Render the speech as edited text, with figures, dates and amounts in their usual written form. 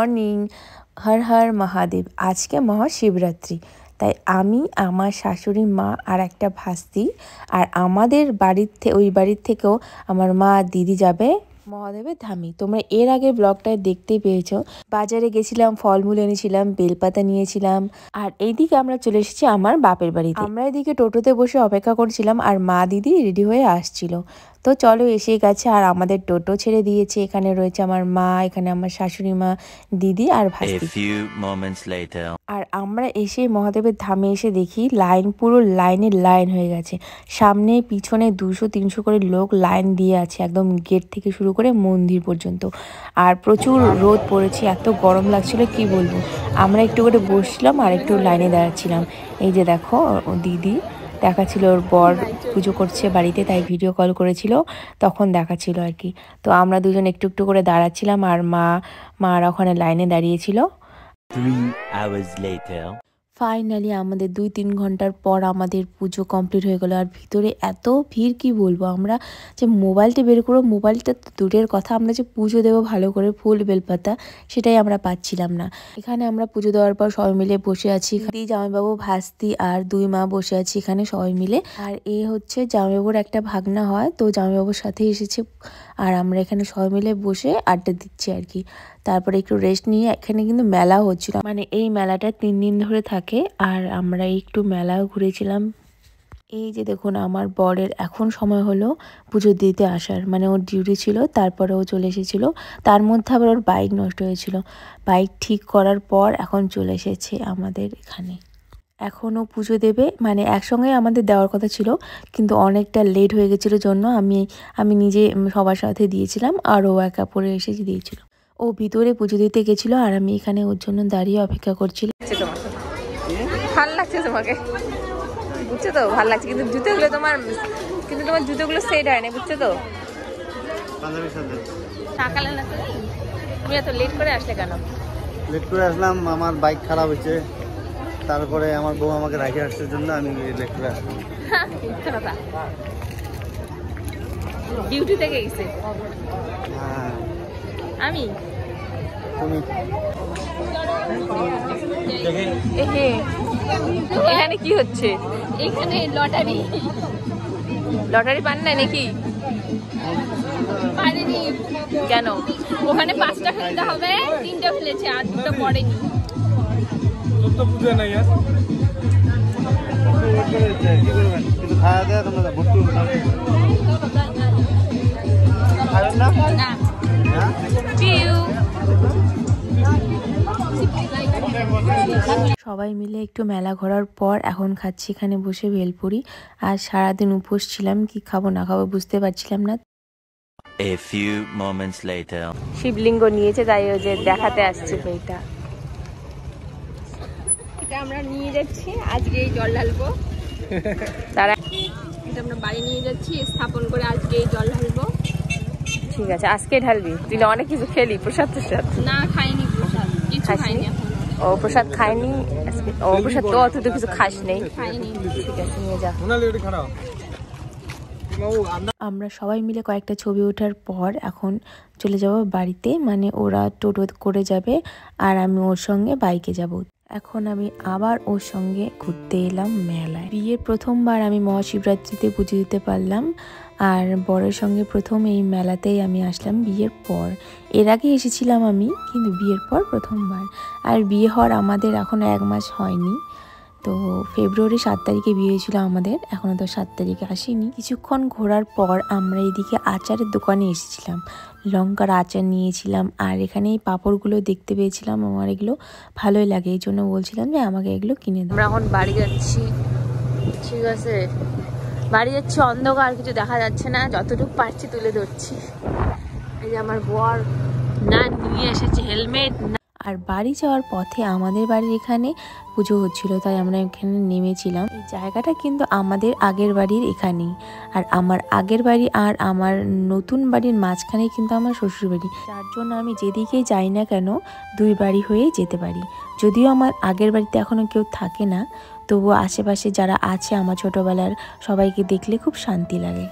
Morning. Har Har Mahadev. আজকে মহাশিবরাত্রি, তাই আমি, আমার শাশুড়ি মা আর একটা ভাস্তি, আর আমাদের ওই বাড়ির থেকেও আমার মা দিদি যাবে মহাদেবের ধামে। তোমরা এর আগে ব্লগটায় দেখতেই পেয়েছো। বাজারে গেছিলাম, ফলমূল এনেছিলাম, বেলপাতা নিয়েছিলাম, আর এইদিকে আমরা চলে এসেছি আমার বাপের বাড়িতে। আমরা এদিকে টোটোতে বসে অপেক্ষা করছিলাম আর মা দিদি রেডি হয়ে আসছিল। তো চলো, এসে গেছে আর আমাদের টোটো ছেড়ে দিয়েছে। এখানে রয়েছে আমার মা, এখানে আমার শাশুড়ি মা, দিদি আর ভাস্তি। আর আমরা এসে মহাদেবের ধামে এসে দেখি পুরো লাইন হয়ে গেছে। সামনে পিছনে 200-300 করে লোক লাইন দিয়ে আছে, একদম গেট থেকে শুরু করে মন্দির পর্যন্ত। আর প্রচুর রোদ পড়েছে, এত গরম লাগছিল কি বলবো। আমরা একটু করে বসছিলাম আর একটু লাইনে দাঁড়াচ্ছিলাম। এই যে দেখো, দিদি দেখাচ্ছিল ওর বর পুজো করছে বাড়িতে, তাই ভিডিও কল করেছিল, তখন দেখাচ্ছিল আর কি। তো আমরা দুজন একটু একটু করে দাঁড়াচ্ছিলাম আর মার ওখানে লাইনে দাঁড়িয়েছিল। 3 hours later. ফাইনালি আমাদের 2-3 ঘন্টার পর আমাদের পুজো কমপ্লিট হয়ে গেল। আর ভিতরে এত ভিড় কি বলবো। আমরা যে মোবাইলটা বের করবো, মোবাইলটা তো দূরের কথা, আমরা যে পুজো দেবো ভালো করে ফুল বেলপাতা, সেটাই আমরা পাচ্ছিলাম না। এখানে আমরা পুজো দেওয়ার পর সবাই মিলে বসে আছি। জামাইবাবু, ভাস্তি আর 2 মা বসে আছি এখানে সবাই মিলে। আর এ হচ্ছে জামাইবাবুর একটা ভাগনা হয়, তো জামাইবাবুর সাথে এসেছে। আর আমরা এখানে সবাই মিলে বসে আড্ডা দিচ্ছি আর কি। তারপরে একটু রেস্ট নিয়ে এখানে কিন্তু মেলা হচ্ছিল, মানে এই মেলাটা 3 দিন ধরে থাকে। আর আমরা একটু মেলাও ঘুরেছিলাম। এই যে দেখুন, আমার বরের এখন সময় হলো পুজো দিতে আসার, মানে ওর ডিউটি ছিল, তারপরে ও চলে এসেছিল। তার মধ্যে আবার ওর বাইক নষ্ট হয়েছিল। বাইক ঠিক করার পর এখন চলে এসেছে আমাদের এখানে। এখনও পুজো দেবে, মানে একসঙ্গে আমাদের দেওয়ার কথা ছিল, কিন্তু অনেকটা লেট হয়ে গেছিলো জন্য আমি নিজে সবার সাথে দিয়েছিলাম, আর ও একা পরে এসে দিয়েছিল। ও ভিতরে পুজো দিতে গেছিলো আর আমি এখানে ওর জন্য দাঁড়িয়ে অপেক্ষা করছিলাম। ভাল লাগছে তোমাকে, বুঝছো তো, ভাল লাগছে, কিন্তু তোমার জুতোগুলো সেট হয় না, বুঝছো তো। সকালে না, তুমি এত লেট করে আসলে কেন? লেট করে আসলাম, আমার বাইক খারাপ হয়েছে, তারপরে আমার বউ আমাকে রাখে আসার জন্য আমি লেট করে আসলাম। ডিউটি থেকে গেছে। হ্যাঁ, আমি তুমি এখানে কি হচ্ছে? এখানে লটারি পান না নাকি? পারেনি কেন? ওখানে 5টা ফেলতে হবে, 3টা ফেলেছে আর 2টা পড়েনি। কিন্তু খাওয়া দেওয়া তোমরা ভর্তি না। সবাই মিলে একটু মেলা ঘোরার পর এখন খাচ্ছি এখানে বসে ভেলপুরি। আর সারাদিন উপোস ছিলাম, কি খাবো না খাবো বুঝতে পারছিলাম না। A few moments later. শিবলিঙ্গ নিয়েছে, তাই ও যে দেখাতে আসছে। এটা আমরা নিয়ে যাচ্ছি, আজকে এই জল ঢালবো। তারা এটা আমরা বাড়ি নিয়ে যাচ্ছি, স্থাপন করে আজকে এই জল ঢালবো। ঠিক আছে, আজকে ঢালবি? তুই অনেক কিছু খেলি, প্রসাদ না খাইনি, প্রসাদ কিছু খাইনি। ও প্রসাদ খাইনি আজকে? ও প্রসাদ তো অত কিছু খাস নেই। খাইনি। ঠিক আছে, নিয়ে যা। আমরা সবাই মিলে কয়েকটা ছবি ওঠার পর এখন চলে যাব বাড়িতে, মানে ওরা টোটো করে যাবে আর আমি ওর সঙ্গে বাইকে যাব। এখন আমি আবার ওর সঙ্গে ঘুরতে এলাম মেলায়। বিয়ের প্রথমবার আমি মহাশিবরাত্রিতে পুজো দিতে পারলাম, আর বরের সঙ্গে প্রথম এই মেলাতেই আমি আসলাম বিয়ের পর। এর আগে এসেছিলাম আমি, কিন্তু বিয়ের পর প্রথমবার। আর বিয়ে হওয়ার আমাদের এখনো 1 মাস হয়নি। তো ফেব্রুয়ারি 7 তারিখে বিয়ে হয়েছিল আমাদের, এখনও তো 7 তারিখে আসেনি। কিছুক্ষণ ঘোরার পর আমরা এদিকে আচারের দোকানে এসেছিলাম, লঙ্কার আচার নিয়েছিলাম। আর এখানে এই পাঁপড়গুলো দেখতে পেয়েছিলাম, আমার এগুলো ভালোই লাগে, এই জন্য বলছিলাম যে আমাকে এগুলো কিনে দাও। আমরা এখন বাড়ি যাচ্ছি, ঠিক আছে, বাড়ি যাচ্ছি। অন্ধকার, কিছু দেখা যাচ্ছে না, যতটুকু পারছি তুলে ধরছি। এই যে আমার বর না নিয়ে এসেছে হেলমেট। আর বাড়ি যাওয়ার পথে আমাদের বাড়ির এখানে পুজো হচ্ছিল, তাই আমরা এখানে নেমেছিলাম। এই জায়গাটা কিন্তু আমাদের আগের বাড়ির এখানেই, আর আমার আগের বাড়ি আর আমার নতুন বাড়ির মাঝখানে কিন্তু আমার শ্বশুর বাড়ি, যার জন্য আমি যেদিকেই যাই না কেন 2 বাড়ি হয়ে যেতে পারি। যদিও আমার আগের বাড়িতে এখনো কেউ থাকে না, তবুও আশেপাশে যারা আছে আমার ছোটবেলার, সবাইকে দেখলে খুব শান্তি লাগে।